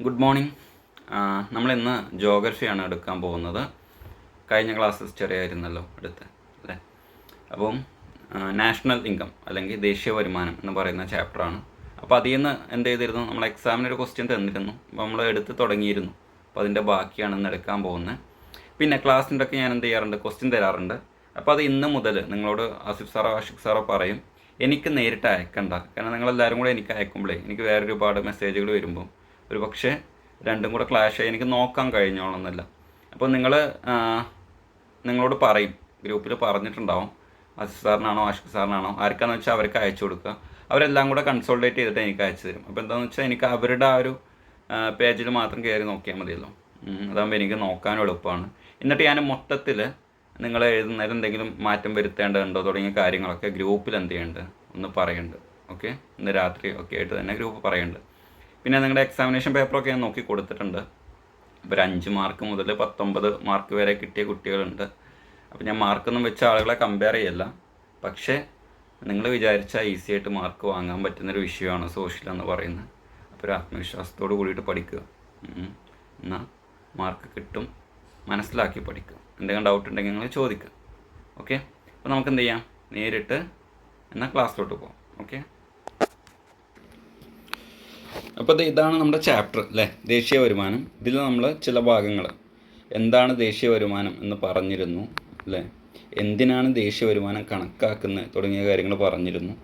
Good morning. നമ്മളിന്ന് ജോഗ്രഫിയാണ് എടുക്കാൻ പോകുന്നത്. കഴിഞ്ഞ ക്ലാസ് ചെറിയായിരുന്നല്ലോ എടുത്ത് അല്ലേ. അപ്പം നാഷണൽ ഇൻകം അല്ലെങ്കിൽ ദേശീയ വരുമാനം എന്ന് പറയുന്ന ചാപ്റ്ററാണ്. അപ്പോൾ അതിൽ നിന്ന് എന്ത് ചെയ്തിരുന്നു, നമ്മൾ എക്സാമിനൊരു ക്വസ്റ്റ്യൻ തന്നിരുന്നു. അപ്പോൾ നമ്മൾ എടുത്ത് തുടങ്ങിയിരുന്നു. അപ്പോൾ അതിൻ്റെ ബാക്കിയാണ് ഇന്ന് എടുക്കാൻ പോകുന്നത്. പിന്നെ ക്ലാസ്സിൻ്റെ ഒക്കെ ഞാൻ എന്ത് ചെയ്യാറുണ്ട്, ക്വസ്റ്റ്യൻ തരാറുണ്ട്. അപ്പോൾ അത് ഇന്ന് മുതൽ നിങ്ങളോട് ആസിഫ് സാറോ ആഷിഖ് സാറോ പറയും, എനിക്ക് നേരിട്ട് അയക്കണ്ട. കാരണം നിങ്ങളെല്ലാവരും കൂടെ എനിക്ക് അയക്കുമ്പോഴേ എനിക്ക് വേറെ ഒരുപാട് മെസ്സേജുകൾ വരുമ്പോൾ ഒരു പക്ഷേ രണ്ടും കൂടെ ക്ലാഷായി എനിക്ക് നോക്കാൻ കഴിഞ്ഞോളണമെന്നില്ല. അപ്പോൾ നിങ്ങളോട് പറയും, ഗ്രൂപ്പിൽ പറഞ്ഞിട്ടുണ്ടാവും, ആസിഫ് സാറിനാണോ ആഷിഖ് സാറിനാണോ ആർക്കാന്ന് വെച്ചാൽ അവർക്ക് അയച്ചു കൊടുക്കുക. അവരെല്ലാം കൂടെ കൺസോൾട്ടേറ്റ് ചെയ്തിട്ട് എനിക്ക് അയച്ചു തരും. അപ്പോൾ എന്താണെന്ന് വെച്ചാൽ എനിക്ക് അവരുടെ ആ ഒരു പേജിൽ മാത്രം കയറി നോക്കിയാൽ മതിയല്ലോ. അതാകുമ്പോൾ എനിക്ക് നോക്കാനും എളുപ്പമാണ്. എന്നിട്ട് ഞാൻ മൊത്തത്തിൽ നിങ്ങൾ എഴുതുന്നതിൽ എന്തെങ്കിലും മാറ്റം വരുത്തേണ്ടതുണ്ടോ തുടങ്ങിയ കാര്യങ്ങളൊക്കെ ഗ്രൂപ്പിൽ എന്ത് ചെയ്യുന്നുണ്ട് ഒന്ന് പറയുന്നുണ്ട്. ഓക്കെ, ഇന്ന് രാത്രി ഒക്കെ ആയിട്ട് തന്നെ ഗ്രൂപ്പ് പറയുന്നുണ്ട്. പിന്നെ നിങ്ങളുടെ എക്സാമിനേഷൻ പേപ്പറൊക്കെ ഞാൻ നോക്കി കൊടുത്തിട്ടുണ്ട്. അപ്പോൾ ഒരു 5 മാർക്ക് മുതൽ 19 മാർക്ക് വരെ കിട്ടിയ കുട്ടികളുണ്ട്. അപ്പോൾ ഞാൻ മാർക്കൊന്നും വെച്ച ആളുകളെ കമ്പയർ ചെയ്യല്ല. പക്ഷേ നിങ്ങൾ വിചാരിച്ചാൽ ഈസി ആയിട്ട് മാർക്ക് വാങ്ങാൻ പറ്റുന്നൊരു വിഷയമാണ് സോഷ്യൽ എന്ന് പറയുന്നത്. അപ്പോൾ ഒരു ആത്മവിശ്വാസത്തോട് കൂടിയിട്ട് പഠിക്കുക. എന്നാൽ മാർക്ക് കിട്ടും. മനസ്സിലാക്കി പഠിക്കുക. എന്തെങ്കിലും ഡൗട്ട് ഉണ്ടെങ്കിൽ നിങ്ങൾ ചോദിക്കുക. ഓക്കെ, അപ്പോൾ നമുക്ക് എന്ത് ചെയ്യാം, നേരിട്ട് എന്നാൽ ക്ലാസ്സിലോട്ട് പോകാം. ഓക്കെ, അപ്പോൾ ഇതാണ് നമ്മുടെ ചാപ്റ്റർ അല്ലേ, ദേശീയ വരുമാനം. ഇതിൽ നമ്മൾ ചില ഭാഗങ്ങൾ എന്താണ് ദേശീയ വരുമാനം എന്ന് പറഞ്ഞിരുന്നു അല്ലേ, എന്തിനാണ് ദേശീയ വരുമാനം കണക്കാക്കുന്നത് തുടങ്ങിയ കാര്യങ്ങൾ പറഞ്ഞിരുന്നു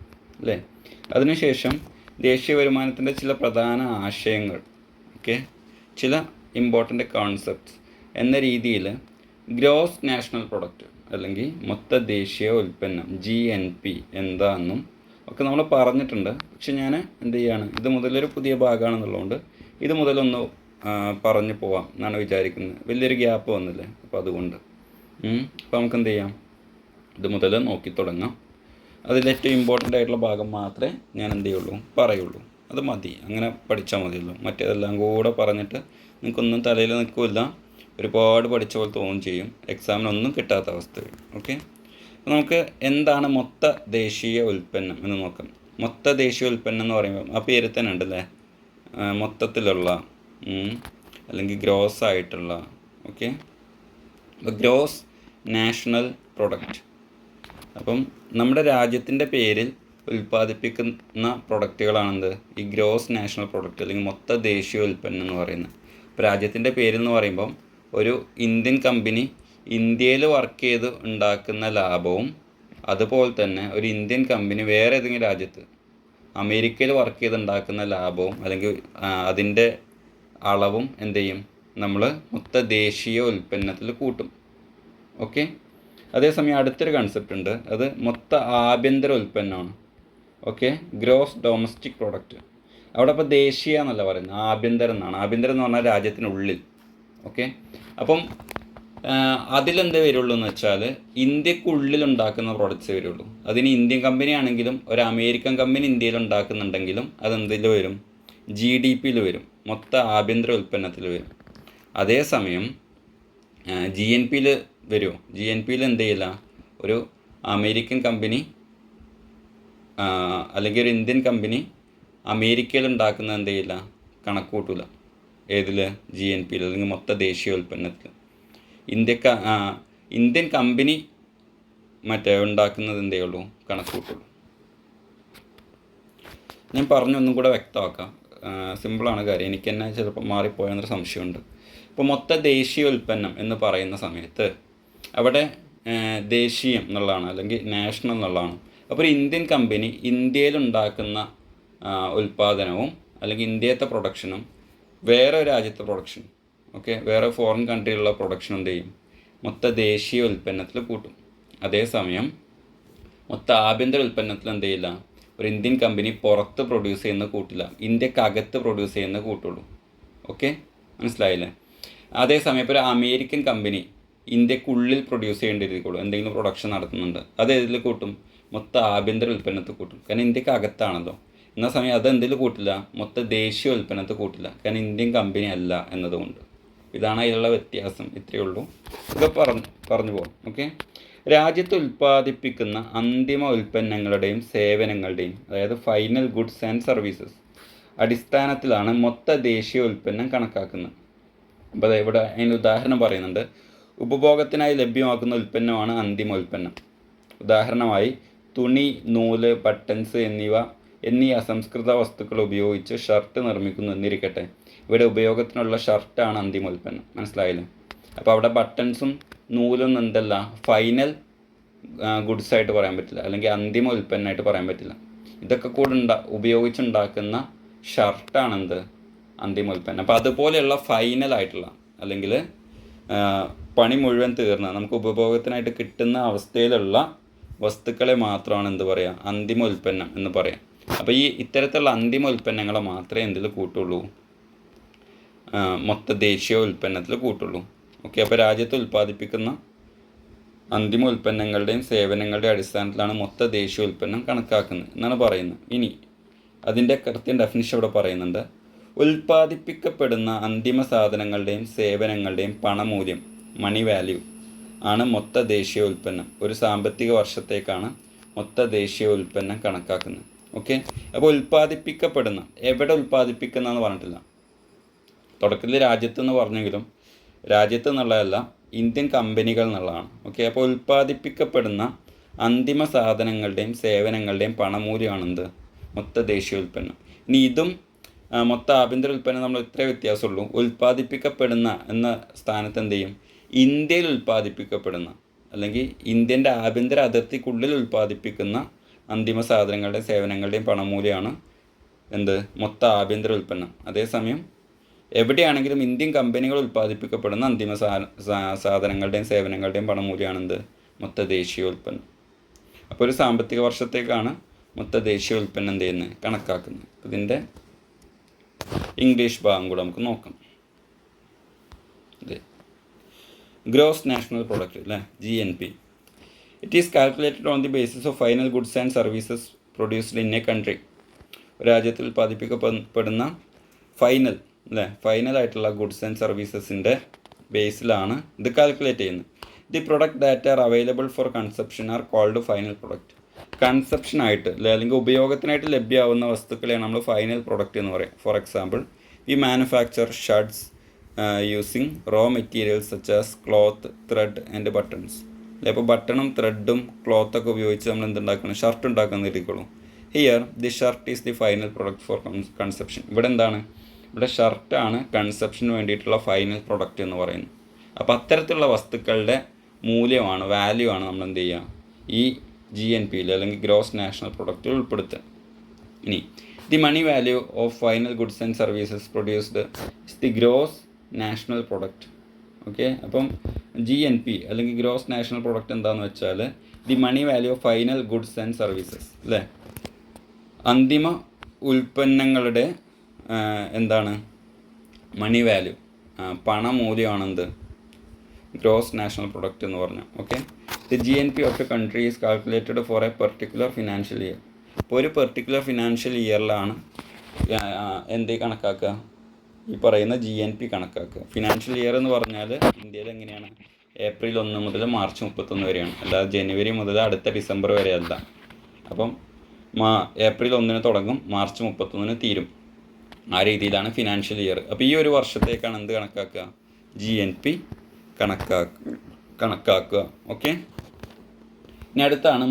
അല്ലേ. അതിനുശേഷം ദേശീയ വരുമാനത്തിൻ്റെ ചില പ്രധാന ആശയങ്ങൾ, ഓക്കെ, ചില ഇമ്പോർട്ടൻ്റ് കോൺസെപ്റ്റ്സ് എന്ന രീതിയിൽ ഗ്രോസ് നാഷണൽ പ്രൊഡക്റ്റ് അല്ലെങ്കിൽ മൊത്ത ദേശീയ ഉൽപ്പന്നം GNP എന്താണെന്നും ഒക്കെ നമ്മൾ പറഞ്ഞിട്ടുണ്ട്. പക്ഷെ ഞാൻ എന്ത് ചെയ്യാണ്, ഇത് മുതലൊരു പുതിയ ഭാഗമാണെന്നുള്ളതുകൊണ്ട് ഇത് മുതലൊന്ന് പറഞ്ഞു പോവാം എന്നാണ് വിചാരിക്കുന്നത്. വലിയൊരു ഗ്യാപ്പ് വന്നില്ലേ, അപ്പോൾ അതുകൊണ്ട് അപ്പോൾ നമുക്ക് എന്ത് ചെയ്യാം, ഇത് മുതൽ നോക്കി തുടങ്ങാം. അതിലേറ്റവും ഇമ്പോർട്ടൻ്റ് ആയിട്ടുള്ള ഭാഗം മാത്രമേ ഞാൻ എന്ത് ചെയ്യുള്ളൂ പറയുള്ളൂ. അത് മതി, അങ്ങനെ പഠിച്ചാൽ മതിയല്ലോ. മറ്റേതെല്ലാം കൂടെ പറഞ്ഞിട്ട് നിങ്ങൾക്കൊന്നും തലയിൽ നിൽക്കില്ല, ഒരുപാട് പഠിച്ച പോലെ തോന്നും ചെയ്യും, എക്സാമിനൊന്നും കിട്ടാത്ത അവസ്ഥ വരും. ഓക്കെ, അപ്പോൾ നമുക്ക് എന്താണ് മൊത്ത ദേശീയ ഉൽപ്പന്നം എന്ന് നോക്കാം. മൊത്ത ദേശീയ ഉൽപ്പന്നം എന്ന് പറയുമ്പോൾ ആ പേര് തന്നെ ഉണ്ടല്ലേ, മൊത്തത്തിലുള്ള അല്ലെങ്കിൽ ഗ്രോസ് ആയിട്ടുള്ള. ഓക്കെ, അപ്പോൾ ഗ്രോസ് നാഷണൽ പ്രൊഡക്റ്റ്. അപ്പം നമ്മുടെ രാജ്യത്തിൻ്റെ പേരിൽ ഉൽപ്പാദിപ്പിക്കുന്ന പ്രൊഡക്റ്റുകളാണെന്ത് ഈ ഗ്രോസ് നാഷണൽ പ്രൊഡക്റ്റ് അല്ലെങ്കിൽ മൊത്ത ദേശീയ ഉൽപ്പന്നം എന്ന് പറയുന്നത്. ഇപ്പോൾ രാജ്യത്തിൻ്റെ പേരെന്ന് പറയുമ്പം ഒരു ഇന്ത്യൻ കമ്പനി ഇന്ത്യയിൽ വർക്ക് ചെയ്ത് ഉണ്ടാക്കുന്ന ലാഭവും അതുപോലെ തന്നെ ഒരു ഇന്ത്യൻ കമ്പനി വേറെ ഏതെങ്കിലും രാജ്യത്ത് അമേരിക്കയിൽ വർക്ക് ചെയ്ത് ഉണ്ടാക്കുന്ന ലാഭവും അല്ലെങ്കിൽ അതിൻ്റെ അളവും എന്ത് ചെയ്യും, നമ്മൾ മൊത്ത ദേശീയ ഉൽപ്പന്നത്തിൽ കൂട്ടും. ഓക്കെ, അതേസമയം അടുത്തൊരു കൺസെപ്റ്റ് ഉണ്ട്, അത് മൊത്ത ആഭ്യന്തര ഉൽപ്പന്നമാണ്. Okay, gross domestic product. അവിടെ ഇപ്പോൾ ദേശീയ എന്നല്ല പറയുന്നത്, ആഭ്യന്തരം എന്നാണ്. ആഭ്യന്തരം എന്ന് പറഞ്ഞാൽ രാജ്യത്തിനുള്ളിൽ. ഓക്കെ, അപ്പം അതിലെന്തേ വരുള്ളൂ എന്ന് വെച്ചാൽ ഇന്ത്യക്കുള്ളിൽ ഉണ്ടാക്കുന്ന പ്രോഡക്റ്റ്സേ വരുള്ളൂ. അതിന് ഇന്ത്യൻ കമ്പനി ആണെങ്കിലും ഒരു അമേരിക്കൻ കമ്പനി ഇന്ത്യയിൽ ഉണ്ടാക്കുന്നുണ്ടെങ്കിലും അതെന്തിൽ വരും, GDPയിൽ വരും, മൊത്ത ആഭ്യന്തര ഉൽപ്പന്നത്തിൽ വരും. അതേസമയം GNPയിൽ വരുമോ, GNPയിൽ എന്ത് ചെയ്യില്ല, ഒരു അമേരിക്കൻ കമ്പനി അല്ലെങ്കിൽ ഒരു ഇന്ത്യൻ കമ്പനി അമേരിക്കയിൽ ഉണ്ടാക്കുന്ന എന്ത് ചെയ്യില്ല, കണക്ക് കൂട്ടില്ല. ഏതിൽ, GNPയിൽ അല്ലെങ്കിൽ മൊത്ത ദേശീയ ഉൽപ്പന്നത്തിൽ. ഇന്ത്യൻ കമ്പനി മറ്റേ ഉണ്ടാക്കുന്നത് എന്തേ ഉള്ളൂ, കണക്ക് കൂട്ടുള്ളൂ. ഞാൻ പറഞ്ഞൊന്നും കൂടെ വ്യക്തമാക്കാം, സിമ്പിളാണ് കാര്യം. എനിക്ക് തന്നെ ചിലപ്പോൾ മാറിപ്പോയെന്നൊരു സംശയമുണ്ട്. ഇപ്പോൾ മൊത്ത ദേശീയ ഉൽപ്പന്നം എന്ന് പറയുന്ന സമയത്ത് അവിടെ ദേശീയം എന്നുള്ളതാണ് അല്ലെങ്കിൽ നാഷണൽ എന്നുള്ളതാണ്. അപ്പോൾ ഒരു ഇന്ത്യൻ കമ്പനി ഇന്ത്യയിലുണ്ടാക്കുന്ന ഉൽപ്പാദനവും അല്ലെങ്കിൽ ഇന്ത്യത്തെ പ്രൊഡക്ഷനും വേറെ രാജ്യത്തെ പ്രൊഡക്ഷൻ, ഓക്കെ, വേറെ ഫോറിൻ കൺട്രിയിലുള്ള പ്രൊഡക്ഷൻ എന്ത് ചെയ്യും, മൊത്ത ദേശീയ ഉൽപ്പന്നത്തിൽ കൂട്ടും. അതേസമയം മൊത്ത ആഭ്യന്തര ഉൽപ്പന്നത്തിൽ എന്ത് ചെയ്യില്ല, ഒരു ഇന്ത്യൻ കമ്പനി പുറത്ത് പ്രൊഡ്യൂസ് ചെയ്യുന്ന കൂട്ടില്ല, ഇന്ത്യക്കകത്ത് പ്രൊഡ്യൂസ് ചെയ്യുന്ന കൂട്ടുള്ളൂ. ഓക്കെ, മനസ്സിലായില്ലേ. അതേസമയം ഇപ്പോൾ ഒരു അമേരിക്കൻ കമ്പനി ഇന്ത്യക്കുള്ളിൽ പ്രൊഡ്യൂസ് ചെയ്യേണ്ടിയിരിക്കുള്ളൂ, എന്തെങ്കിലും പ്രൊഡക്ഷൻ നടത്തുന്നുണ്ട്, അത് ഇതിൽ കൂട്ടും, മൊത്ത ആഭ്യന്തര ഉൽപ്പന്നത്തിൽ കൂട്ടും, കാരണം ഇന്ത്യക്കകത്താണല്ലോ. എന്നാൽ സമയം അത് എന്തിൽ കൂട്ടില്ല, മൊത്ത ദേശീയ ഉൽപ്പന്നത്തിൽ കൂട്ടില്ല, കാരണം ഇന്ത്യൻ കമ്പനി അല്ല എന്നതുകൊണ്ട്. ഇതാണ് അതിലുള്ള വ്യത്യാസം. ഇത്രയേ ഉള്ളൂ, ഇത് പറഞ്ഞു പോകാം. ഓക്കെ, രാജ്യത്ത് ഉൽപ്പാദിപ്പിക്കുന്ന അന്തിമ ഉൽപ്പന്നങ്ങളുടെയും സേവനങ്ങളുടെയും, അതായത് ഫൈനൽ ഗുഡ്സ് ആൻഡ് സർവീസസ്, അടിസ്ഥാനത്തിലാണ് മൊത്ത ദേശീയ ഉൽപ്പന്നം കണക്കാക്കുന്നത്. അപ്പോൾ ഇവിടെ അതിന് ഉദാഹരണം പറയുന്നുണ്ട്. ഉപഭോഗത്തിനായി ലഭ്യമാക്കുന്ന ഉൽപ്പന്നമാണ് അന്തിമ ഉൽപ്പന്നം. ഉദാഹരണമായി തുണി, നൂല്, ബട്ടൺസ് എന്നീ അസംസ്കൃത വസ്തുക്കൾ ഉപയോഗിച്ച് ഷർട്ട് നിർമ്മിക്കുന്നു എന്നിരിക്കട്ടെ. ഇവിടെ ഉപയോഗത്തിനുള്ള ഷർട്ടാണ് അന്തിമ ഉൽപ്പന്നം. മനസ്സിലായില്ലേ? അപ്പോൾ അവിടെ ബട്ടൺസും നൂലൊന്നും എന്തല്ല ഫൈനൽ ഗുഡ്സായിട്ട് പറയാൻ പറ്റില്ല, അല്ലെങ്കിൽ അന്തിമ ഉൽപ്പന്നമായിട്ട് പറയാൻ പറ്റില്ല. ഇതൊക്കെ കൂടെ ഉപയോഗിച്ചുണ്ടാക്കുന്ന ഷർട്ടാണെന്ത് അന്തിമ ഉൽപ്പന്നം. അപ്പോൾ അതുപോലെയുള്ള ഫൈനലായിട്ടുള്ള അല്ലെങ്കിൽ പണി മുഴുവൻ തീർന്ന നമുക്ക് ഉപഭോഗത്തിനായിട്ട് കിട്ടുന്ന അവസ്ഥയിലുള്ള വസ്തുക്കളെ മാത്രമാണ് എന്ത് പറയുക, അന്തിമ ഉൽപ്പന്നം എന്ന് പറയാം. അപ്പോൾ ഈ ഇത്തരത്തിലുള്ള അന്തിമ ഉൽപ്പന്നങ്ങളെ മാത്രമേ എന്തിൽ കൂട്ടുള്ളൂ, മൊത്ത ദേശീയ ഉൽപ്പന്നത്തിൽ കൂട്ടുള്ളൂ. ഓക്കെ. അപ്പോൾ രാജ്യത്ത് ഉൽപ്പാദിപ്പിക്കുന്ന അന്തിമ ഉൽപ്പന്നങ്ങളുടെയും സേവനങ്ങളുടെയും അടിസ്ഥാനത്തിലാണ് മൊത്ത ദേശീയ ഉൽപ്പന്നം കണക്കാക്കുന്നത് എന്നാണ് പറയുന്നത്. ഇനി അതിൻ്റെ കൃത്യം ഡെഫിനിഷൻ ഇവിടെ പറയുന്നുണ്ട്. ഉൽപ്പാദിപ്പിക്കപ്പെടുന്ന അന്തിമ സാധനങ്ങളുടെയും സേവനങ്ങളുടെയും പണമൂല്യം, മണി വാല്യൂ ആണ് മൊത്ത ദേശീയ ഉൽപ്പന്നം. ഒരു സാമ്പത്തിക വർഷത്തേക്കാണ് മൊത്ത ദേശീയ ഉൽപ്പന്നം കണക്കാക്കുന്നത്. ഓക്കെ. അപ്പോൾ ഉൽപ്പാദിപ്പിക്കപ്പെടുന്ന, എവിടെ ഉൽപ്പാദിപ്പിക്കുന്നതെന്ന് പറഞ്ഞിട്ടില്ല. തുടക്കത്തിൽ രാജ്യത്തെന്ന് പറഞ്ഞെങ്കിലും രാജ്യത്ത് എന്നുള്ളതല്ല, ഇന്ത്യൻ കമ്പനികൾ എന്നുള്ളതാണ്. ഓക്കെ. അപ്പോൾ ഉൽപ്പാദിപ്പിക്കപ്പെടുന്ന അന്തിമ സാധനങ്ങളുടെയും സേവനങ്ങളുടെയും പണമൂല്യമാണെന്ത് മൊത്ത ദേശീയ ഉൽപ്പന്നം. ഇനി ഇതും മൊത്ത ആഭ്യന്തര ഉൽപ്പന്നം നമ്മൾ ഇത്രേ വ്യത്യാസമുള്ളൂ. ഉൽപ്പാദിപ്പിക്കപ്പെടുന്ന എന്ന സ്ഥാനത്ത് എന്ത് ചെയ്യും, ഇന്ത്യയിൽ ഉൽപ്പാദിപ്പിക്കപ്പെടുന്ന അല്ലെങ്കിൽ ഇന്ത്യൻ്റെ ആഭ്യന്തര അതിർത്തിക്കുള്ളിൽ ഉൽപ്പാദിപ്പിക്കുന്ന അന്തിമ സാധനങ്ങളുടെയും സേവനങ്ങളുടെയും പണമൂല്യമാണ് എന്ത് മൊത്ത ആഭ്യന്തര ഉൽപ്പന്നം. അതേസമയം എവിടെയാണെങ്കിലും ഇന്ത്യൻ കമ്പനികൾ ഉൽപ്പാദിപ്പിക്കപ്പെടുന്ന അന്തിമ സാധനങ്ങളുടെയും സേവനങ്ങളുടെയും പണമൂല്യമാണെന്ത് മൊത്ത ദേശീയ ഉൽപ്പന്നം. അപ്പോൾ ഒരു സാമ്പത്തിക വർഷത്തേക്കാണ് മൊത്ത ദേശീയ ഉൽപ്പന്നം എന്ത് ചെയ്യുന്നത് കണക്കാക്കുന്നത്. ഇതിൻ്റെ ഇംഗ്ലീഷ് ഭാഗം കൂടെ നമുക്ക് നോക്കാം. ഗ്രോസ് നാഷണൽ പ്രൊഡക്റ്റ് അല്ലേ, GNP. It is calculated on the basis of final goods and services produced in A country. രാജ്യത്തിൽ ഉൽപ്പാദിപ്പിക്കപ്പെടുന്ന ഫൈനലായിട്ടുള്ള ഗുഡ്സ് ആൻഡ് സർവീസസിൻ്റെ ബേസിലാണ് ഇത് കാൽക്കുലേറ്റ് ചെയ്യുന്നത്. The product that are available for consumption are called final product. കൺസപ്ഷനായിട്ട് അല്ലെങ്കിൽ ഉപയോഗത്തിനായിട്ട് ലഭ്യമാവുന്ന വസ്തുക്കളെയാണ് നമ്മൾ ഫൈനൽ പ്രൊഡക്റ്റ് എന്ന് പറയും. For example, we manufacture shirts using raw materials such as cloth, thread and buttons. അപ്പോൾ ബട്ടണും ത്രെഡും ക്ലോത്തൊക്കെ ഉപയോഗിച്ച് നമ്മൾ എന്തുണ്ടാക്കണം, ഷർട്ട് ഉണ്ടാക്കുന്ന ഇരിക്കുള്ളൂ. Here the shirt is the final product for consumption. ഇവിടെ എന്താണ്, ഇവിടെ ഷർട്ടാണ് കൺസപ്ഷന് വേണ്ടിയിട്ടുള്ള ഫൈനൽ പ്രൊഡക്റ്റ് എന്ന് പറയുന്നത്. അപ്പോൾ അത്തരത്തിലുള്ള വസ്തുക്കളുടെ മൂല്യമാണ്, വാല്യൂ ആണ് നമ്മൾ എന്ത് ചെയ്യുക, ഈ GNPയിൽ അല്ലെങ്കിൽ ഗ്രോസ് നാഷണൽ പ്രൊഡക്റ്റിൽ ഉൾപ്പെടുത്തുക. ഇനി the money value of final goods and services produced is the gross national product. Okay. അപ്പം GNP അല്ലെങ്കിൽ ഗ്രോസ് നാഷണൽ പ്രൊഡക്റ്റ് എന്താണെന്ന് വെച്ചാൽ the money value of final goods and services അല്ലേ, അന്തിമ ഉൽപ്പന്നങ്ങളുടെ എന്താണ് മണി വാല്യൂ, പണമൂല്യമാണെന്ത് ഗ്രോസ് നാഷണൽ പ്രൊഡക്റ്റ് എന്ന് പറഞ്ഞാൽ. Okay. The GNP of a country is calculated for a particular financial year. ഇപ്പോൾ ഒരു പെർട്ടിക്കുലർ ഫിനാൻഷ്യൽ ഇയറിലാണ് എന്ത് കണക്കാക്കുക, ഈ പറയുന്ന GNP കണക്കാക്കുക. ഫിനാൻഷ്യൽ ഇയർ എന്ന് പറഞ്ഞാൽ ഇന്ത്യയിൽ എങ്ങനെയാണ്, ഏപ്രിൽ 1 മുതൽ മാർച്ച് 31 വരെയാണ്, അല്ലാതെ ജനുവരി മുതൽ അടുത്ത ഡിസംബർ വരെ അല്ല. അപ്പം ഏപ്രിൽ 1 തുടങ്ങും, മാർച്ച് 31 തീരും. ആ രീതിയിലാണ് ഫിനാൻഷ്യൽ ഇയർ. അപ്പോൾ ഈ ഒരു വർഷത്തേക്കാണ് എന്ത് കണക്കാക്കുക, GNP കണക്കാക്കുക. ഓക്കെ. ഇനി അടുത്താണ്